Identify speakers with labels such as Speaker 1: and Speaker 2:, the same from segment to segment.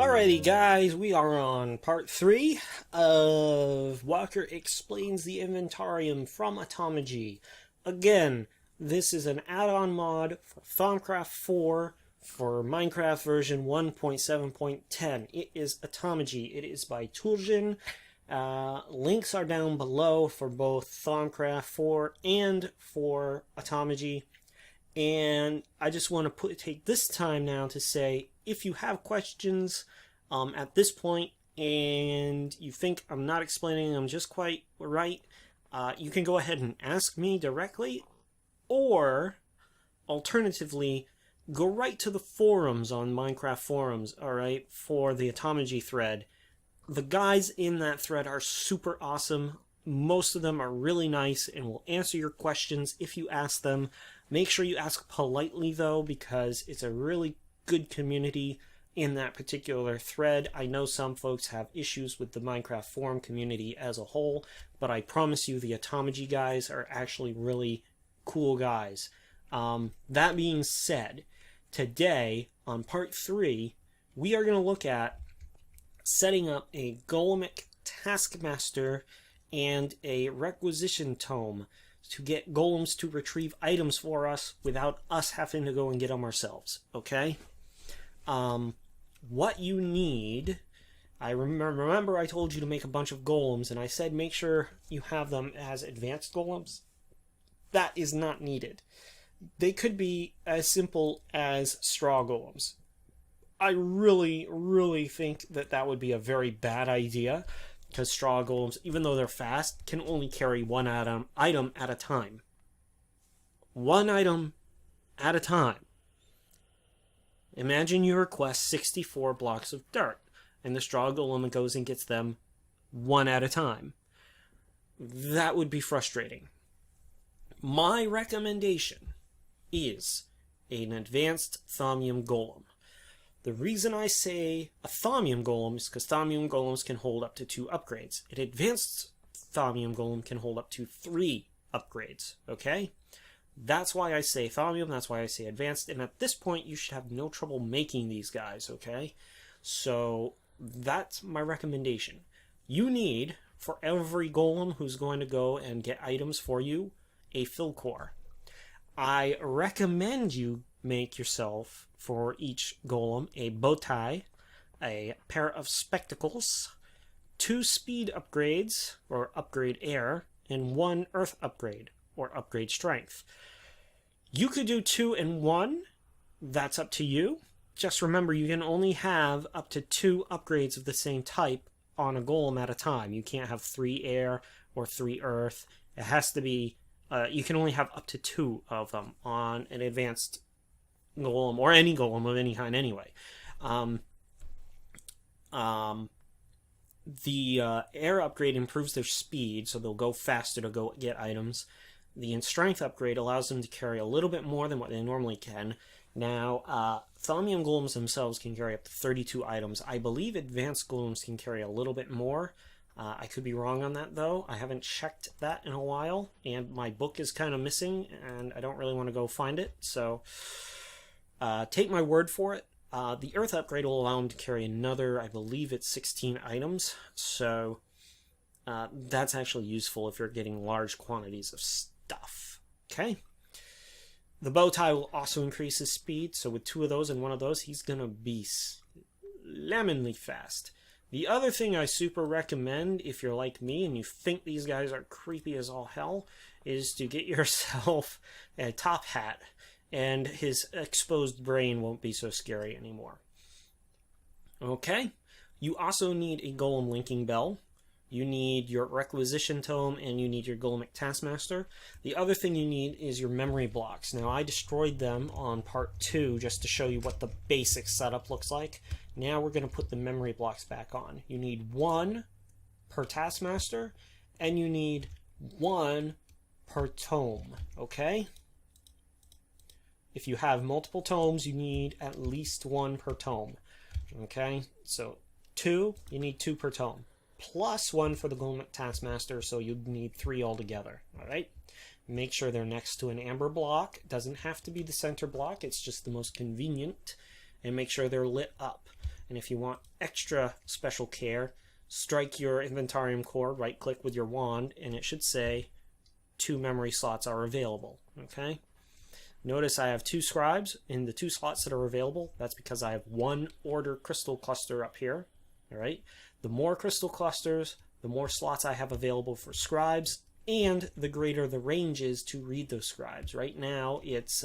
Speaker 1: Alrighty guys, we are on part 3 of Walker Explains the Inventarium from Automagy. Again, this is an add-on mod for Thaumcraft 4 for Minecraft version 1.7.10. It is Automagy. It is by Toolgen. Links are down below for both Thaumcraft 4 and for Automagy. And I just want to take this time now to say, if you have questions at this point and you think I'm not explaining them just quite right, you can go ahead and ask me directly, or alternatively, go right to the forums on Minecraft forums, alright, for the Automagy thread. The guys in that thread are super awesome. Most of them are really nice and will answer your questions if you ask them. Make sure you ask politely, though, because it's a really good community in that particular thread. I know some folks have issues with the Minecraft forum community as a whole, but I promise you the Automagy guys are actually really cool guys. That being said, today, on part 3, we are going to look at setting up a Golemic Taskmaster and a Requisition Tome to get golems to retrieve items for us without us having to go and get them ourselves, okay? What you need, I remember I told you to make a bunch of golems, and I said make sure you have them as advanced golems. That is not needed. They could be as simple as straw golems. I really think that that would be a very bad idea, because straw golems, even though they're fast, can only carry one item at a time. One item at a time. Imagine you request 64 blocks of dirt, and the straw golem goes and gets them one at a time. That would be frustrating. My recommendation is an advanced Thaumium golem. The reason I say a Thaumium golem is because Thaumium golems can hold up to 2 upgrades. An advanced Thaumium golem can hold up to 3 upgrades, okay? That's why I say Thaumium, that's why I say advanced, and at this point you should have no trouble making these guys, okay? So that's my recommendation. You need, for every golem who's going to go and get items for you, a fill core. I recommend you make yourself, for each golem, a bow tie, a pair of spectacles, 2 speed upgrades, or upgrade air, and 1 earth upgrade, or upgrade strength. You could do 2 and 1, that's up to you. Just remember, you can only have up to 2 upgrades of the same type on a golem at a time. You can't have 3 air or 3 earth. It has to be, you can only have up to 2 of them on an advanced golem, or any golem of any kind anyway. The air upgrade improves their speed, so they'll go faster to go get items. The strength upgrade allows them to carry a little bit more than what they normally can. Now, Thaumium golems themselves can carry up to 32 items. I believe advanced golems can carry a little bit more. I could be wrong on that, though. I haven't checked that in a while, and my book is kind of missing, and I don't really want to go find it, so take my word for it. The earth upgrade will allow them to carry another, I believe it's 16 items, so that's actually useful if you're getting large quantities of stuff. Okay? The bow tie will also increase his speed, so with 2 of those and 1 of those, he's gonna be lemonly fast. The other thing I super recommend, if you're like me and you think these guys are creepy as all hell, is to get yourself a top hat, and his exposed brain won't be so scary anymore. Okay? You also need a golem linking bell. You need your Requisition Tome, and you need your Golemic Taskmaster. The other thing you need is your memory blocks. Now, I destroyed them on part 2 just to show you what the basic setup looks like. Now we're going to put the memory blocks back on. You need 1 per Taskmaster, and you need 1 per tome, okay? If you have multiple tomes, you need at least 1 per tome, okay? So 2, you need 2 per tome, plus 1 for the Golemic Taskmaster, so you need 3 altogether, all right? Make sure they're next to an amber block. It doesn't have to be the center block, it's just the most convenient, and make sure they're lit up. And if you want extra special care, strike your Inventarium core, right-click with your wand, and it should say 2 memory slots are available. Okay? Notice I have 2 scribes in the 2 slots that are available. That's because I have 1 order crystal cluster up here. All right? The more crystal clusters, the more slots I have available for scribes, and the greater the range is to read those scribes. Right now, it's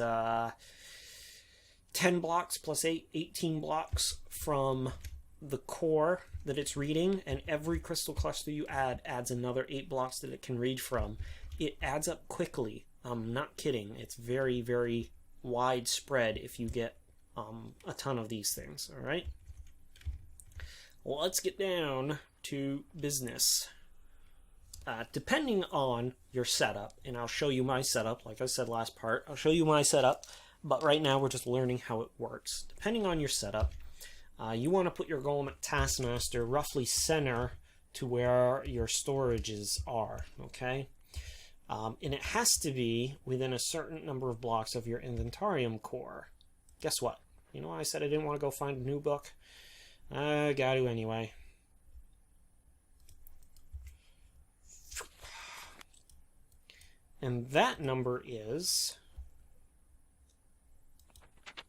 Speaker 1: 10 blocks plus 18 blocks from the core that it's reading, and every crystal cluster you add adds another 8 blocks that it can read from. It adds up quickly. I'm not kidding. It's very, very widespread if you get a ton of these things. All right? Well, let's get down to business. Depending on your setup, and I'll show you my setup, like I said last part, I'll show you my setup, but right now we're just learning how it works. Depending on your setup, you want to put your Golemic Taskmaster roughly center to where your storages are, okay? And it has to be within a certain number of blocks of your Inventarium core. Guess what? You know why I said I didn't want to go find a new book? I got to anyway. And that number is,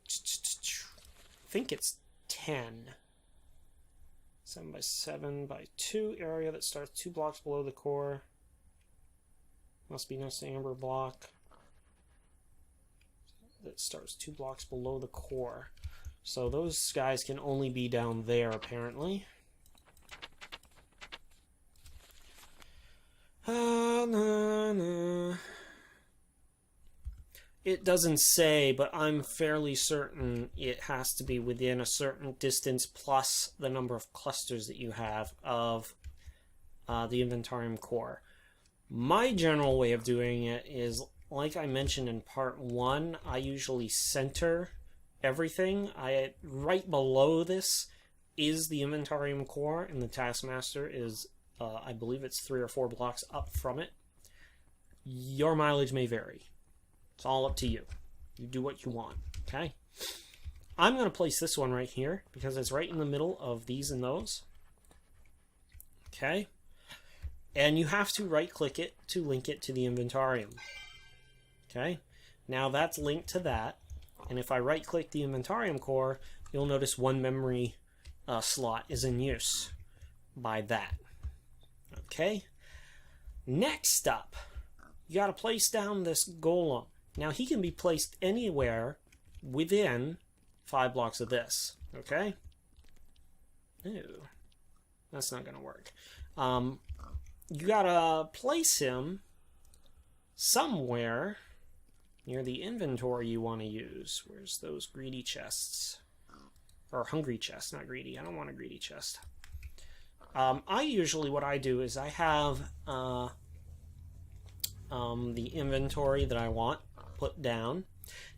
Speaker 1: I think it's 10. 7 by 7 by 2 area that starts 2 blocks below the core. Must be next to amber block. That starts 2 blocks below the core. So those guys can only be down there, apparently. It doesn't say, but I'm fairly certain it has to be within a certain distance plus the number of clusters that you have of the Inventarium core. My general way of doing it is, like I mentioned in part 1, I usually center everything. Right below this is the Inventarium core, and the Taskmaster is, I believe it's 3 or 4 blocks up from it. Your mileage may vary. It's all up to you. You do what you want, okay? I'm going to place this one right here because it's right in the middle of these and those. Okay? And you have to right-click it to link it to the Inventarium. Okay? Now that's linked to that. And if I right-click the Inventarium core, you'll notice 1 memory slot is in use by that. Okay? Next up, you got to place down this Golem. Now he can be placed anywhere within 5 blocks of this. Okay? Ew. That's not going to work. You got to place him somewhere near the inventory you want to use. Where's those greedy chests? Or hungry chests, not greedy. I don't want a greedy chest. I usually, what I do is I have the inventory that I want put down.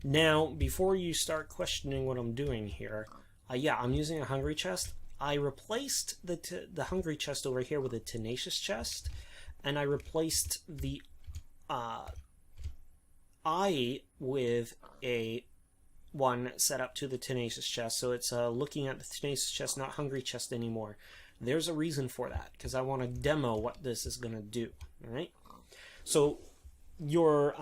Speaker 1: Now, before you start questioning what I'm doing here, yeah, I'm using a hungry chest. I replaced the hungry chest over here with a Tenacious Chest, and I replaced the eye with a one set up to the Tenacious Chest, so it's looking at the Tenacious Chest, not hungry chest anymore. There's a reason for that, because I want to demo what this is going to do. All right. So your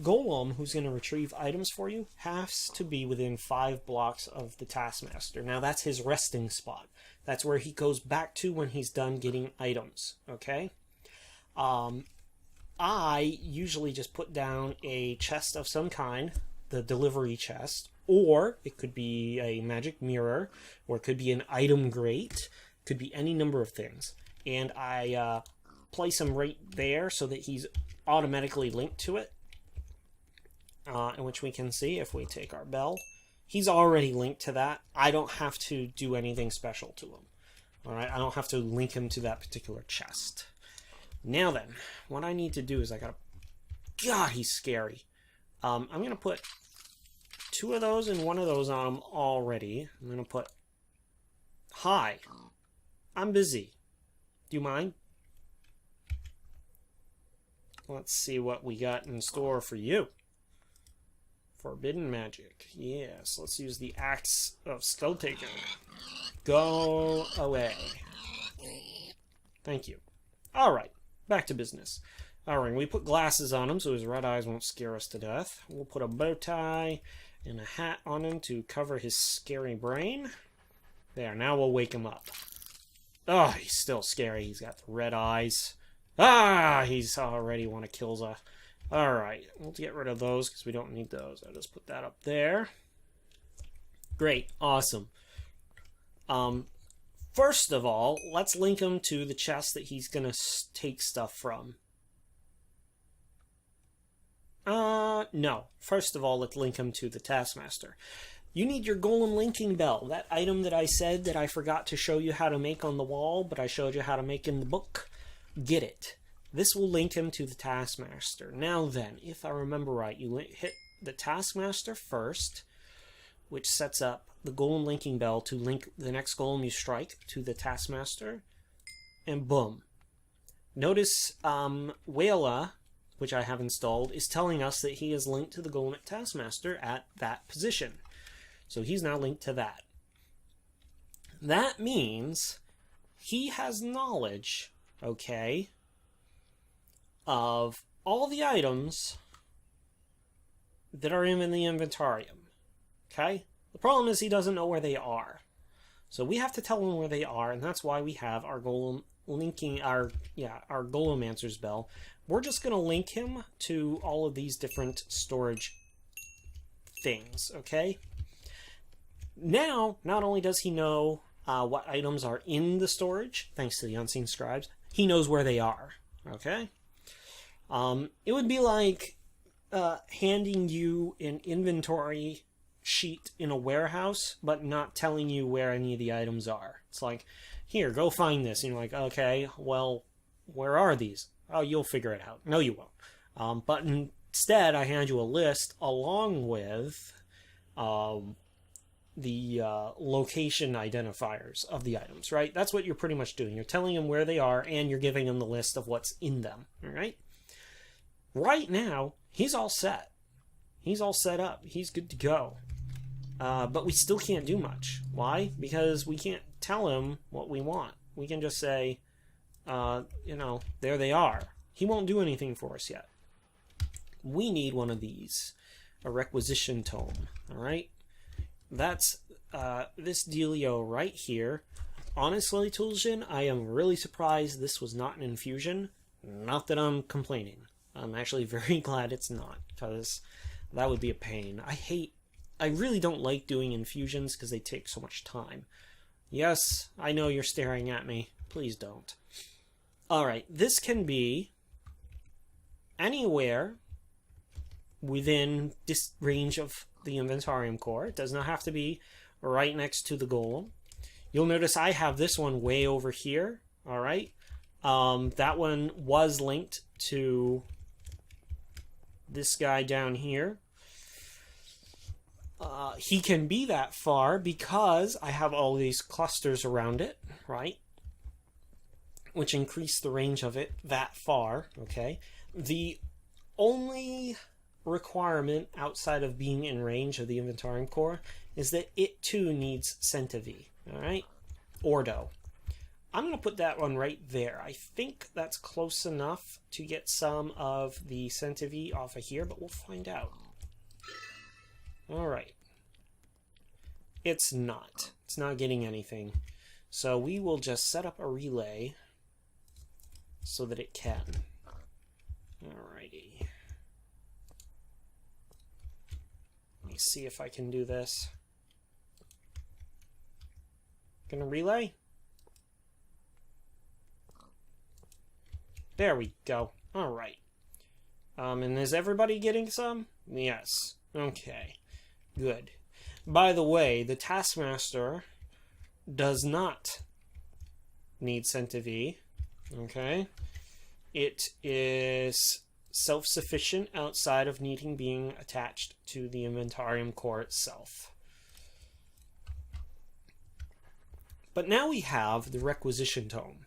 Speaker 1: Golem, who's going to retrieve items for you, has to be within 5 blocks of the Taskmaster. Now that's his resting spot. That's where he goes back to when he's done getting items. Okay. I usually just put down a chest of some kind, the delivery chest, or it could be a magic mirror, or it could be an item grate, could be any number of things. And I place him right there so that he's automatically linked to it, in which we can see if we take our bell. He's already linked to that. I don't have to do anything special to him. All right, I don't have to link him to that particular chest. Now then, what I need to do is God, he's scary. I'm going to put 2 of those and 1 of those on him already. I'm going to put, hi, I'm busy. Do you mind? Let's see what we got in store for you. Forbidden magic. Yes, let's use the Axe of Skull Taker. Go away. Thank you. Alright, back to business. Alright, we put glasses on him so his red eyes won't scare us to death. We'll put a bow tie and a hat on him to cover his scary brain. There, now we'll wake him up. Oh, he's still scary. He's got the red eyes. Ah, he's already want to kill us. Alright, we'll get rid of those because we don't need those. I'll just put that up there. Great, awesome. First of all, let's link him to the chest that he's going to take stuff from. No. First of all, let's link him to the Taskmaster. You need your Golem linking bell, that item that I said that I forgot to show you how to make on the wall, but I showed you how to make in the book. Get it. This will link him to the Taskmaster. Now then, if I remember right, you hit the Taskmaster first, which sets up the Golem linking bell to link the next Golem you strike to the Taskmaster, and boom. Notice Wayla, which I have installed, is telling us that he is linked to the Golemic Taskmaster at that position. So he's now linked to that. That means he has knowledge, okay, of all the items that are in the Inventarium, okay? The problem is he doesn't know where they are. So we have to tell him where they are, and that's why we have our Golem linking our Golemancer's bell. We're just going to link him to all of these different storage things, okay? Now, not only does he know what items are in the storage, thanks to the Unseen Scribes, he knows where they are, okay? It would be like handing you an inventory sheet in a warehouse, but not telling you where any of the items are. It's like, here, go find this. And you're like, okay, well, where are these? Oh, you'll figure it out. No, you won't. But instead, I hand you a list along with the location identifiers of the items, right? That's what you're pretty much doing. You're telling them where they are, and you're giving them the list of what's in them, all right? Right now, he's all set. He's all set up. He's good to go. But we still can't do much. Why? Because we can't tell him what we want. We can just say, there they are. He won't do anything for us yet. We need one of these. A Requisition Tome. Alright? That's this dealio right here. Honestly, Tulshin, I am really surprised this was not an infusion. Not that I'm complaining. I'm actually very glad it's not, because that would be a pain. I really don't like doing infusions because they take so much time. Yes, I know you're staring at me. Please don't. Alright, this can be anywhere within this range of the Inventarium core. It does not have to be right next to the Golem. You'll notice I have this one way over here. Alright. That one was linked to this guy down here. He can be that far because I have all these clusters around it, right? Which increase the range of it that far, okay? The only requirement outside of being in range of the Inventarium core is that it too needs Centivi, alright? Ordo. I'm going to put that one right there. I think that's close enough to get some of the Centivi off of here, but we'll find out. Alright. It's not. It's not getting anything. So we will just set up a relay so that it can. Alrighty. Let me see if I can do this. Gonna relay? There we go. Alright. And is everybody getting some? Yes. Okay. Good. By the way, the Taskmaster does not need Centivi. Okay? It is self-sufficient outside of needing being attached to the Inventarium core itself. But now we have the Requisition Tome.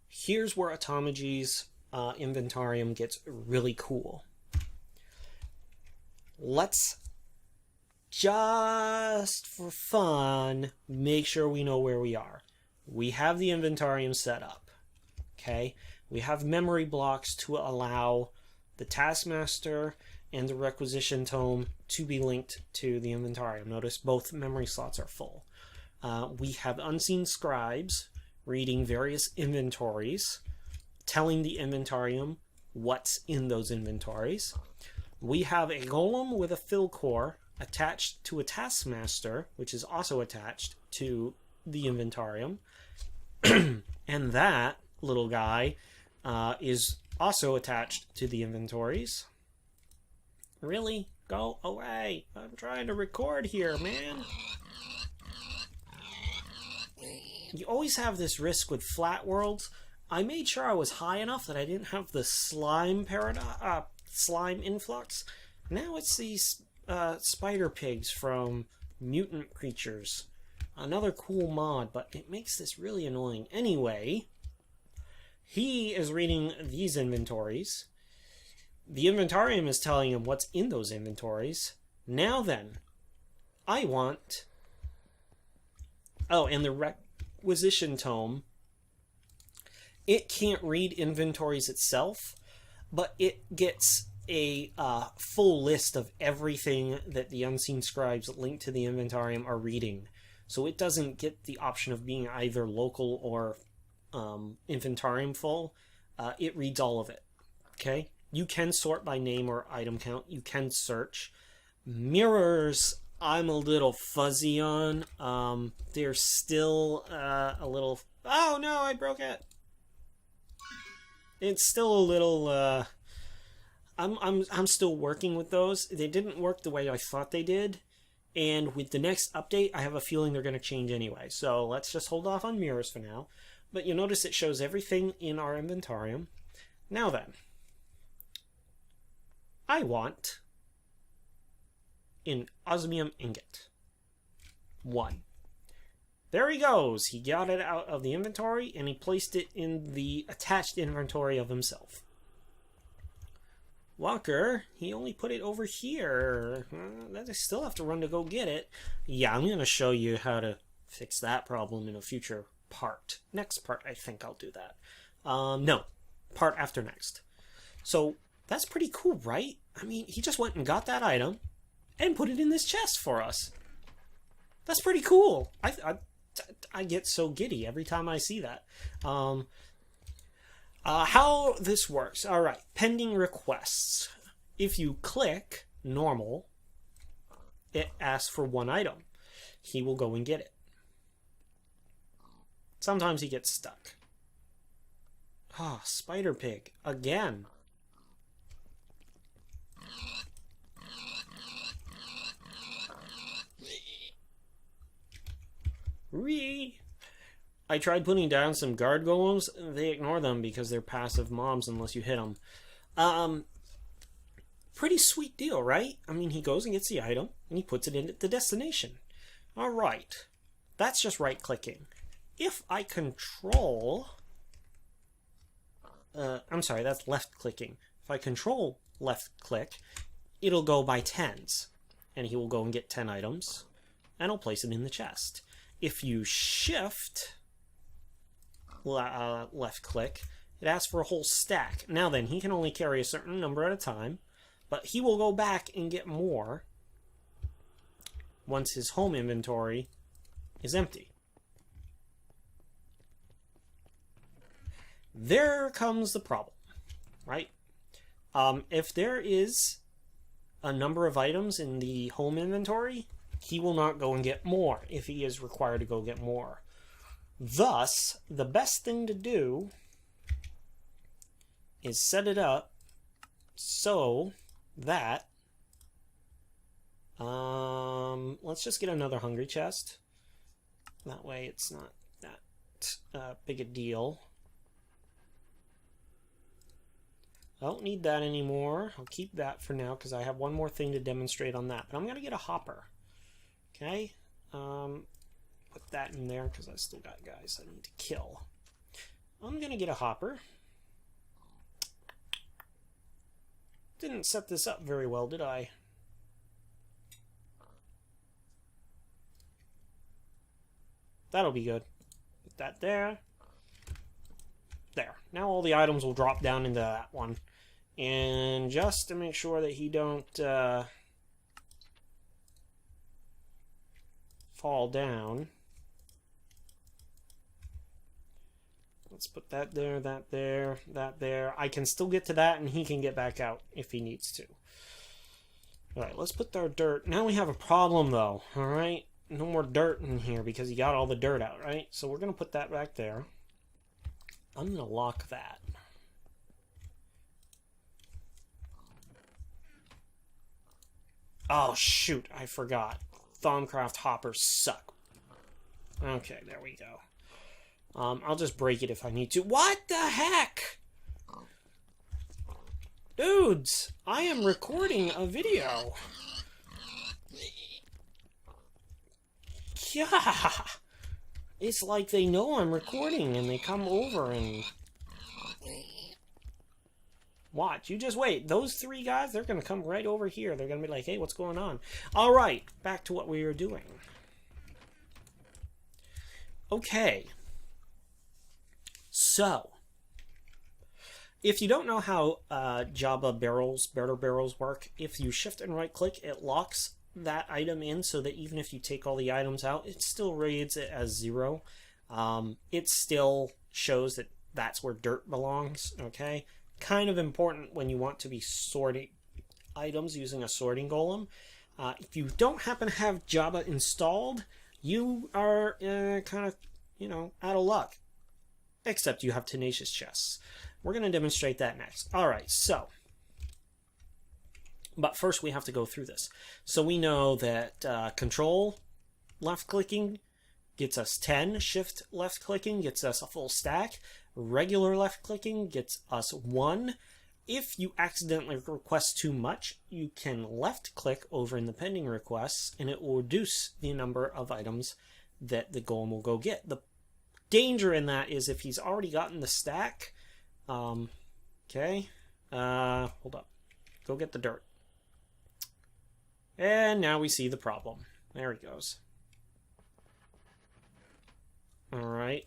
Speaker 1: Here's where Automagy's Inventarium gets really cool. Let's just for fun, make sure we know where we are. We have the Inventarium set up. Okay? We have memory blocks to allow the Taskmaster and the Requisition Tome to be linked to the Inventarium. Notice both memory slots are full. We have Unseen Scribes reading various inventories, telling the Inventarium what's in those inventories. We have a Golem with a fill core attached to a Taskmaster, which is also attached to the Inventarium. And that little guy is also attached to the inventories. Really? Go away. I'm trying to record here, man. You always have this risk with flat worlds. I made sure I was high enough that I didn't have the slime slime influx. Now it's these spider pigs from Mutant Creatures. Another cool mod, but it makes this really annoying. Anyway, he is reading these inventories. The Inventarium is telling him what's in those inventories. Now then, I want... Oh, and the Requisition Tome. It can't read inventories itself, but it gets a full list of everything that the Unseen Scribes linked to the Inventarium are reading. So it doesn't get the option of being either local or Inventarium full. It reads all of it. Okay? You can sort by name or item count. You can search. Mirrors, I'm a little fuzzy on. They're still a little... Oh no, I broke it! It's still a little... I'm still working with those. They didn't work the way I thought they did. And with the next update, I have a feeling they're going to change anyway. So let's just hold off on mirrors for now. But you'll notice it shows everything in our Inventarium. Now then, I want an osmium ingot. 1. There he goes. He got it out of the inventory and he placed it in the attached inventory of himself. Walker, he only put it over here. I still have to run to go get it. Yeah, I'm going to show you how to fix that problem in a future part. Next part, I think I'll do that. No, part after next. So, that's pretty cool, right? I mean, he just went and got that item and put it in this chest for us. That's pretty cool. I get so giddy every time I see that. How this works. Alright, pending requests. If you click normal, it asks for one item. He will go and get it. Sometimes he gets stuck. Ah, spider pig. Again. I tried putting down some guard golems. They ignore them because they're passive mobs unless you hit them. Pretty sweet deal, right? I mean, he goes and gets the item, and he puts it in the destination. Alright. That's just right-clicking. If I control... I'm sorry, that's left-clicking. If I control left-click, it'll go by tens. And he will go and get 10 items, and I'll place it in the chest. If you shift... left click, it asks for a whole stack. Now then, he can only carry a certain number at a time, but he will go back and get more once his home inventory is empty. There comes the problem, right? If there is a number of items in the home inventory, he will not go and get more if he is required to go get more. Thus, the best thing to do is set it up so that... let's just get another hungry chest. That way it's not that big a deal. I don't need that anymore. I'll keep that for now because I have one more thing to demonstrate on that. But I'm going to get a hopper. Okay? Put that in there because I still got guys I need to kill. I'm going to get a hopper. Didn't set this up very well, did I? That'll be good. Put that there. There. Now all the items will drop down into that one. And just to make sure that he don't fall down, let's put that there, that there, that there. I can still get to that, and he can get back out if he needs to. Alright, let's put our dirt. Now we have a problem, though. Alright? No more dirt in here because he got all the dirt out, right? So we're going to put that back there. I'm going to lock that. Oh, shoot. I forgot. Thaumcraft hoppers suck. Okay, there we go. I'll just break it if I need to. What the heck? Dudes, I am recording a video. Yeah. It's like they know I'm recording and they come over and... Watch, you just wait. Those three guys, they're going to come right over here. They're going to be like, hey, what's going on? All right, back to what we were doing. Okay. So, if you don't know how Java better barrels work, if you shift and right click, it locks that item in so that even if you take all the items out, it still reads it as 0. It still shows that that's where dirt belongs, okay? Kind of important when you want to be sorting items using a sorting golem. If you don't happen to have Java installed, you are kind of, out of luck. Except you have Tenacious Chests. We're going to demonstrate that next. Alright, so. But first we have to go through this. So we know that control left-clicking gets us 10. Shift left-clicking gets us a full stack. Regular left-clicking gets us 1. If you accidentally request too much, you can left-click over in the pending requests, and it will reduce the number of items that the golem will go get. The danger in that is if he's already gotten the stack. Okay. Hold up. Go get the dirt. And now we see the problem. There he goes. Alright.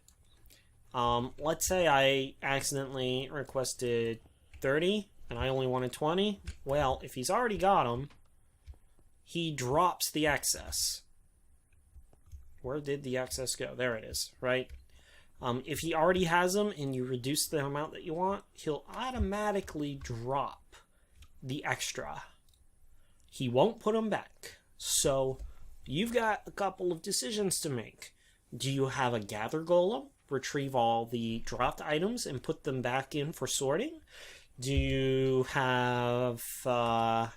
Speaker 1: Let's say I accidentally requested 30 and I only wanted 20. Well, if he's already got them, he drops the excess. Where did the excess go? There it is, right? If he already has them and you reduce the amount that you want, he'll automatically drop the extra. He won't put them back. So you've got a couple of decisions to make. Do you have a gather golem, retrieve all the dropped items and put them back in for sorting? Do you have, I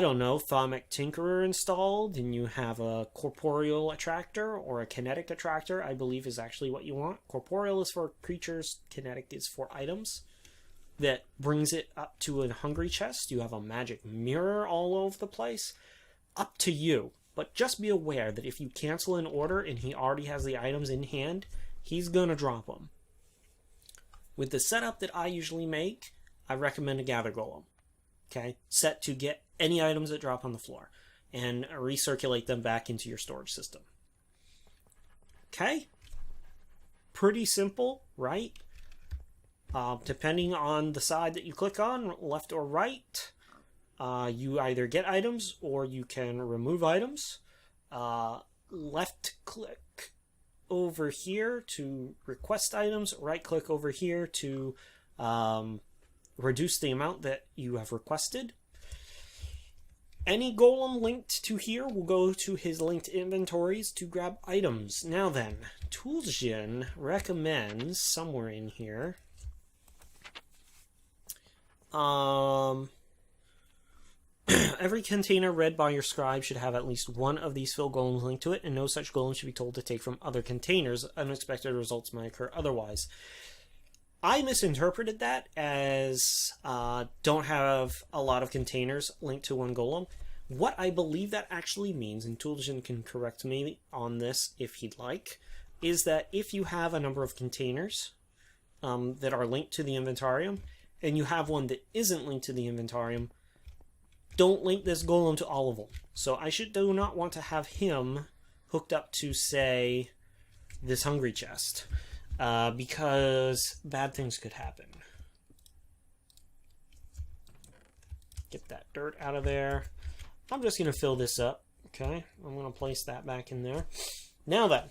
Speaker 1: don't know, Thaumic Tinkerer installed and you have a corporeal attractor or a kinetic attractor, I believe is actually what you want. Corporeal is for creatures, kinetic is for items. That brings it up to a hungry chest. You have a magic mirror all over the place. Up to you. But just be aware that if you cancel an order and he already has the items in hand, he's going to drop them. With the setup that I usually make, I recommend a gather golem. Okay? Set to get any items that drop on the floor and recirculate them back into your storage system. Okay? Pretty simple, right? Depending on the side that you click on, left or right, you either get items or you can remove items. Left click over here to request items, right click over here to reduce the amount that you have requested. Any golem linked to here will go to his linked inventories to grab items. Now then, Toolsgen recommends somewhere in here every container read by your scribe should have at least one of these fill golems linked to it, and no such golem should be told to take from other containers. Unexpected results might occur otherwise. I misinterpreted that as don't have a lot of containers linked to one golem. What I believe that actually means, and Toolsgen can correct me on this if he'd like, is that if you have a number of containers that are linked to the Inventarium, and you have one that isn't linked to the Inventarium, don't link this golem to all of them. So I do not want to have him hooked up to, say, this hungry chest, because bad things could happen. Get that dirt out of there. I'm just going to fill this up. Okay, I'm going to place that back in there. Now then,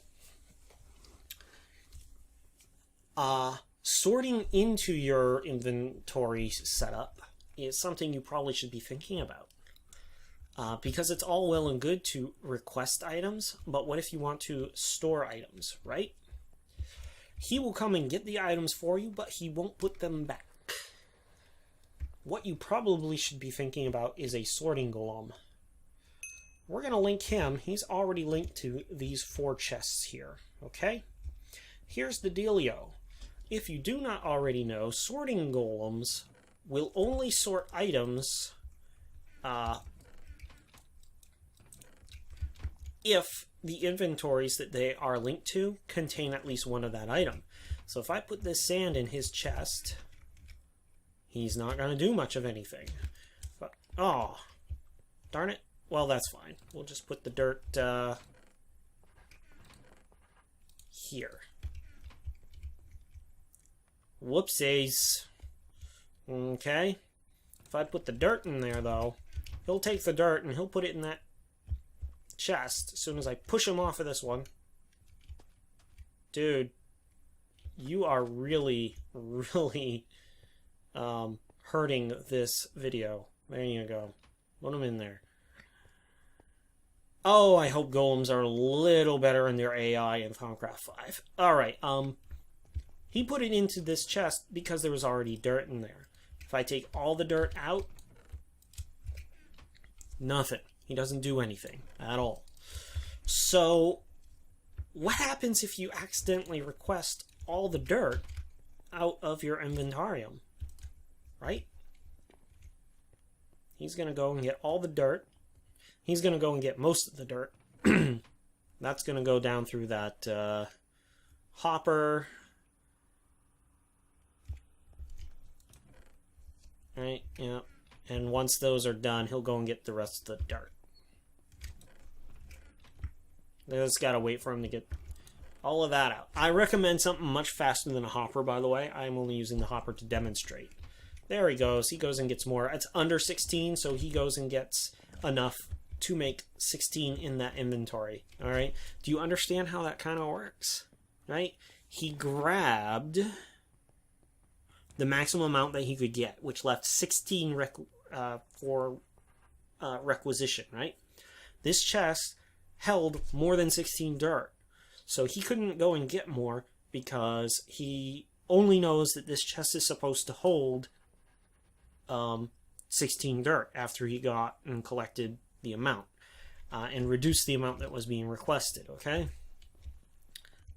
Speaker 1: sorting into your inventory setup is something you probably should be thinking about. Because it's all well and good to request items, but what if you want to store items, right? He will come and get the items for you, but he won't put them back. What you probably should be thinking about is a sorting golem. We're going to link him. He's already linked to these 4 chests here, okay? Here's the dealio. If you do not already know, sorting golems will only sort items if the inventories that they are linked to contain at least one of that item. So if I put this sand in his chest, he's not going to do much of anything. But, oh, darn it. Well, that's fine. We'll just put the dirt here. Whoopsies. Okay. If I put the dirt in there, though, he'll take the dirt and he'll put it in that chest as soon as I push him off of this one. Dude, you are really, really hurting this video. There you go. Put him in there. Oh, I hope golems are a little better in their AI in Thaumcraft 5. Alright, he put it into this chest because there was already dirt in there. If I take all the dirt out, nothing. He doesn't do anything at all. So, what happens if you accidentally request all the dirt out of your Inventarium? Right? He's going to go and get all the dirt. He's going to go and get most of the dirt. That's going to go down through that hopper. Right, yeah. And once those are done, he'll go and get the rest of the dirt. Just gotta wait for him to get all of that out. I recommend something much faster than a hopper, by the way. I'm only using the hopper to demonstrate. There he goes. He goes and gets more. It's under 16, so he goes and gets enough to make 16 in that inventory. Alright? Do you understand how that kind of works? Right? He grabbed the maximum amount that he could get, which left 16 for requisition, right? This chest held more than 16 dirt. So he couldn't go and get more because he only knows that this chest is supposed to hold 16 dirt after he got and collected the amount and reduced the amount that was being requested, okay?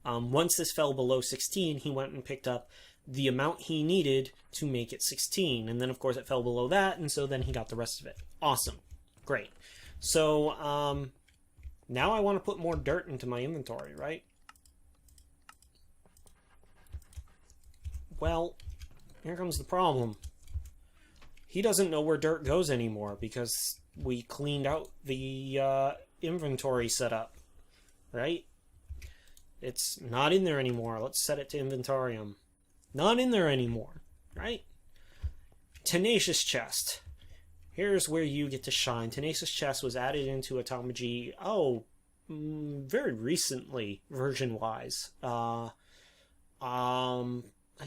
Speaker 1: Once this fell below 16, he went and picked up the amount he needed to make it 16. And then, of course, it fell below that, and so then he got the rest of it. Awesome. Great. So, now I want to put more dirt into my inventory, right? Well, here comes the problem. He doesn't know where dirt goes anymore because we cleaned out the inventory setup, right? It's not in there anymore. Let's set it to Inventarium. Not in there anymore, right? Tenacious Chest. Here's where you get to shine. Tenacious Chest was added into Automagy, very recently, version-wise. I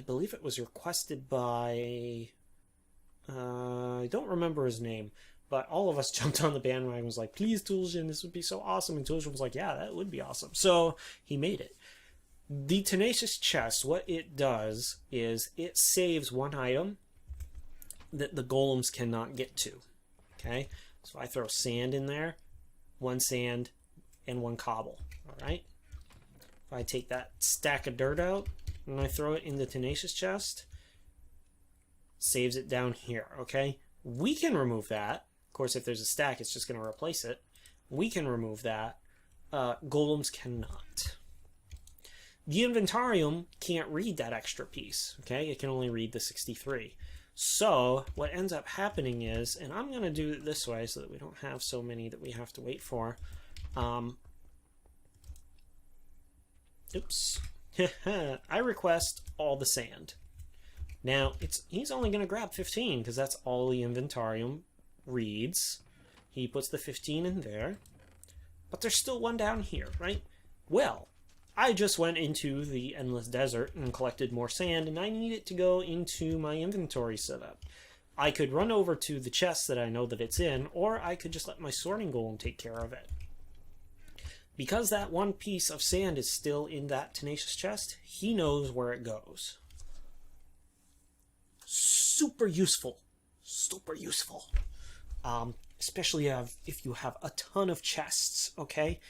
Speaker 1: believe it was requested by... I don't remember his name, but all of us jumped on the bandwagon and was like, please, Tulshin, this would be so awesome. And Tulshin was like, yeah, that would be awesome. So he made it. The Tenacious Chest, what it does is it saves one item that the golems cannot get to. Okay? So I throw sand in there, one sand, and one cobble. Alright? If I take that stack of dirt out and I throw it in the Tenacious Chest, saves it down here. Okay? We can remove that. Of course, if there's a stack, it's just going to replace it. We can remove that. Golems cannot. The Inventarium can't read that extra piece, okay? It can only read the 63. So, what ends up happening is, and I'm going to do it this way so that we don't have so many that we have to wait for. Oops. I request all the sand. Now, he's only going to grab 15, because that's all the Inventarium reads. He puts the 15 in there. But there's still one down here, right? Well, I just went into the Endless Desert and collected more sand, and I need it to go into my inventory setup. I could run over to the chest that I know that it's in, or I could just let my sorting golem take care of it. Because that one piece of sand is still in that Tenacious Chest, he knows where it goes. Super useful. Super useful. Especially if you have a ton of chests, okay?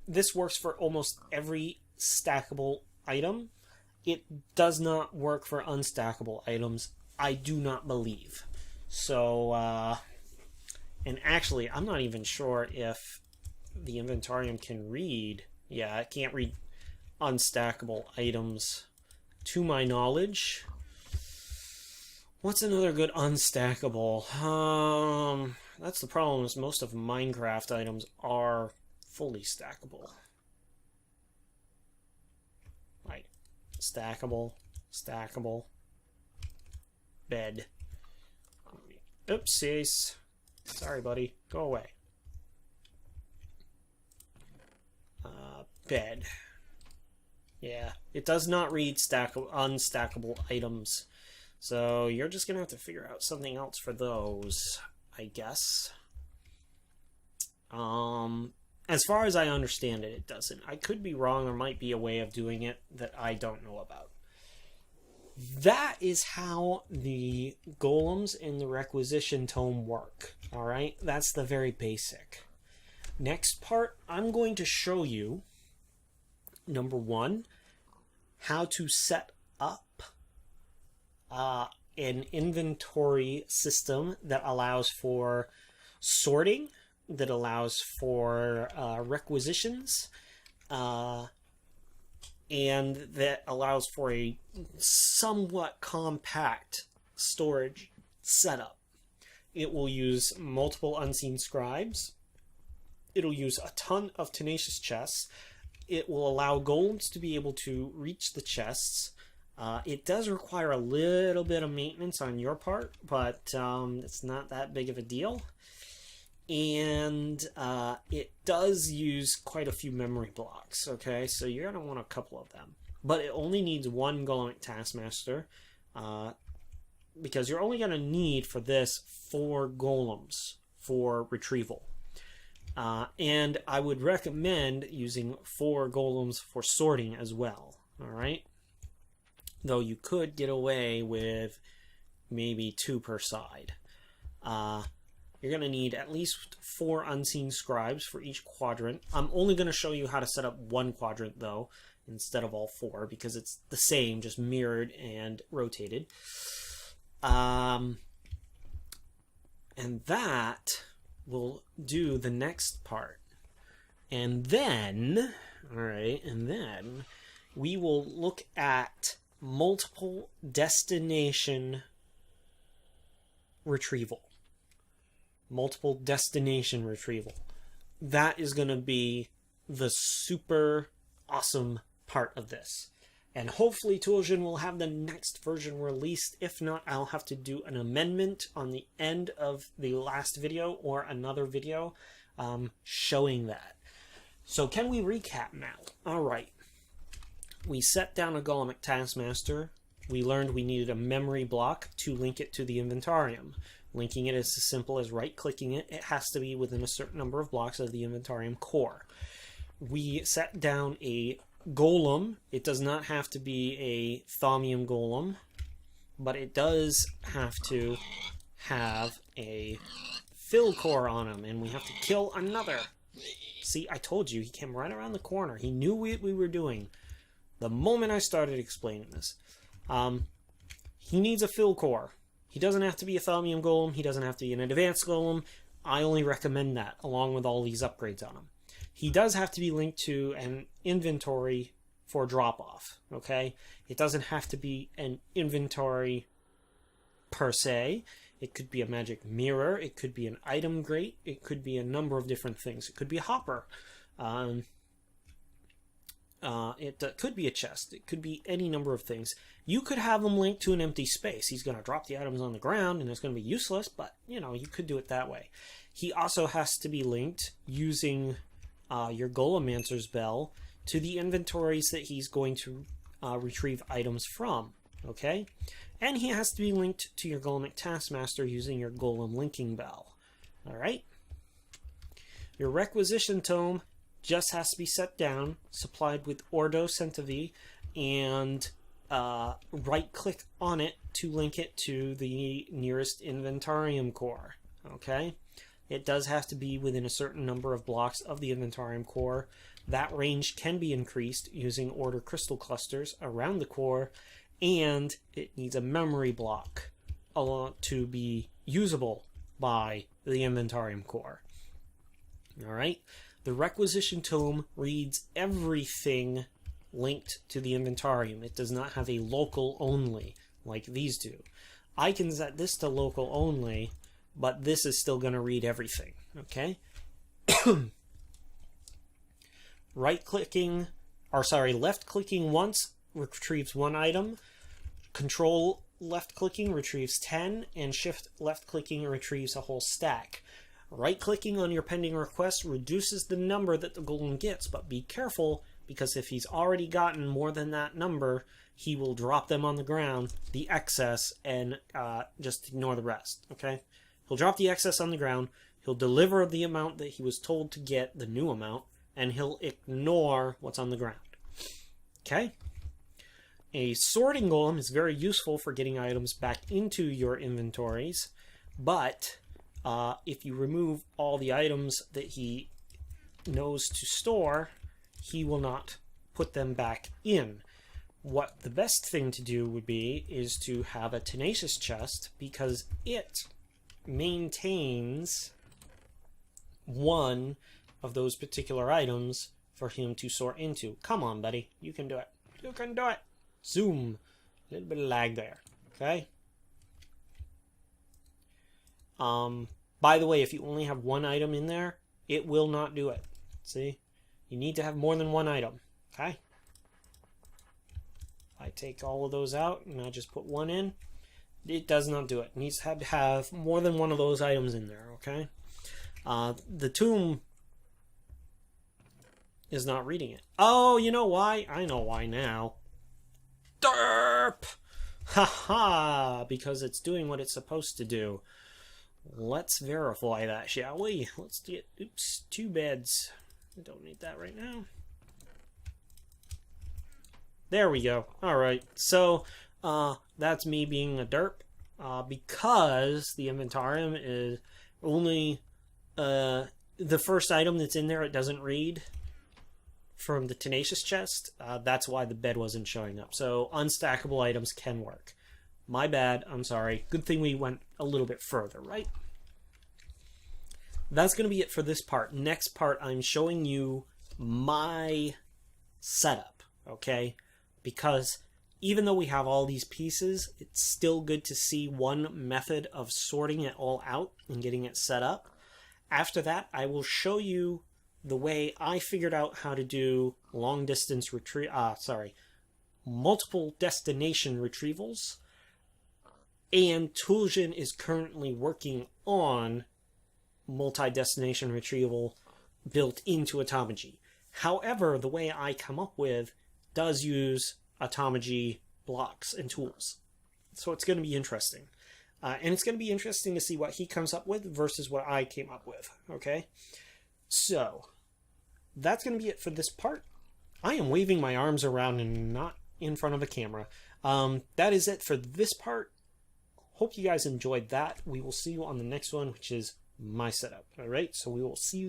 Speaker 1: This works for almost every stackable item. It does not work for unstackable items, I do not believe. So, and actually, I'm not even sure if the Inventarium can read. Yeah, it can't read unstackable items, to my knowledge. What's another good unstackable? That's the problem, is most of Minecraft items are fully stackable. Like, stackable, bed. Oopsies. Sorry, buddy. Go away. Bed. Yeah, it does not read unstackable items. So you're just going to have to figure out something else for those, I guess. As far as I understand it, it doesn't. I could be wrong. There might be a way of doing it that I don't know about. That is how the golems in the Requisition Tome work. Alright? That's the very basic. Next part, I'm going to show you, number one, how to set up an inventory system that allows for sorting, that allows for requisitions, and that allows for a somewhat compact storage setup. It will use multiple Unseen Scribes. It'll use a ton of Tenacious Chests. It will allow golems to be able to reach the chests. It does require a little bit of maintenance on your part, but it's not that big of a deal. And it does use quite a few memory blocks, okay? So you're going to want a couple of them. But it only needs one Golemic Taskmaster, because you're only going to need for this 4 golems for retrieval. And I would recommend using 4 golems for sorting as well, alright? Though you could get away with maybe 2 per side. You're going to need at least 4 Unseen Scribes for each quadrant. I'm only going to show you how to set up 1 quadrant, though, instead of all 4, because it's the same, just mirrored and rotated. And that will do the next part. And then, alright, and then we will look at multiple destination retrieval. Multiple destination retrieval. That is going to be the super awesome part of this. And hopefully Toolshin will have the next version released. If not, I'll have to do an amendment on the end of the last video or another video showing that. So can we recap now? Alright. We set down a Golemic Taskmaster. We learned we needed a memory block to link it to the Inventarium. Linking it is as simple as right-clicking it. It has to be within a certain number of blocks of the Inventarium core. We set down a Golem. It does not have to be a Thaumium Golem, but it does have to have a fill core on him, and we have to kill another. See, I told you, he came right around the corner. He knew what we were doing the moment I started explaining this. He needs a fill core. He doesn't have to be a Thaumium Golem. He doesn't have to be an advanced Golem. I only recommend that, along with all these upgrades on him. He does have to be linked to an inventory for drop-off, okay? It doesn't have to be an inventory per se. It could be a magic mirror. It could be an item grate. It could be a number of different things. It could be a hopper. It could be a chest. It could be any number of things. You could have him linked to an empty space. He's going to drop the items on the ground, and it's going to be useless, but, you know, you could do it that way. He also has to be linked using your Golemancer's Bell to the inventories that he's going to retrieve items from, okay? And he has to be linked to your Golemic Taskmaster using your Golem linking bell, all right? Your Requisition Tome just has to be set down, supplied with Ordo Centavi, and right-click on it to link it to the nearest Inventarium core, okay? It does have to be within a certain number of blocks of the Inventarium core. That range can be increased using Order crystal clusters around the core, and it needs a memory block to be usable by the Inventarium core. All right? The Requisition Tome reads everything linked to the Inventarium. It does not have a local only like these do. I can set this to local only, but this is still going to read everything, okay? Left-clicking once retrieves one item, control left-clicking retrieves 10, and shift left-clicking retrieves a whole stack. Right-clicking on your pending request reduces the number that the golem gets, but be careful, because if he's already gotten more than that number, he will drop them on the ground, the excess, and just ignore the rest, okay? He'll drop the excess on the ground, he'll deliver the amount that he was told to get, the new amount, and he'll ignore what's on the ground. Okay? A sorting golem is very useful for getting items back into your inventories, but if you remove all the items that he knows to store, he will not put them back in. What the best thing to do would be is to have a Tenacious Chest, because it maintains one of those particular items for him to sort into. Come on, buddy. You can do it. You can do it. Zoom. A little bit of lag there. Okay? By the way, if you only have one item in there, it will not do it. See? You need to have more than one item. Okay? I take all of those out and I just put one in. It does not do it. It needs to have more than one of those items in there, okay? The tomb is not reading it. Oh, you know why? I know why now. Derp! Haha! Because it's doing what it's supposed to do. Let's verify that, shall we? Let's get... Oops, 2 beds. I don't need that right now. There we go. Alright, so... that's me being a derp, because the Inventarium is only the first item that's in there it doesn't read from the Tenacious Chest. That's why the bed wasn't showing up. So unstackable items can work. My bad, I'm sorry. Good thing we went a little bit further, right? That's going to be it for this part. Next part, I'm showing you my setup, okay? Because even though we have all these pieces, it's still good to see one method of sorting it all out and getting it set up. After that, I will show you the way I figured out how to do multiple destination retrievals. And Tulsion is currently working on multi-destination retrieval built into Automagy. However, the way I come up with does use Automagy blocks and tools. So it's going to be interesting. And it's going to be interesting to see what he comes up with versus what I came up with. Okay? So, that's going to be it for this part. I am waving my arms around and not in front of a camera. That is it for this part. Hope you guys enjoyed that. We will see you on the next one, which is my setup. Alright? So we will see you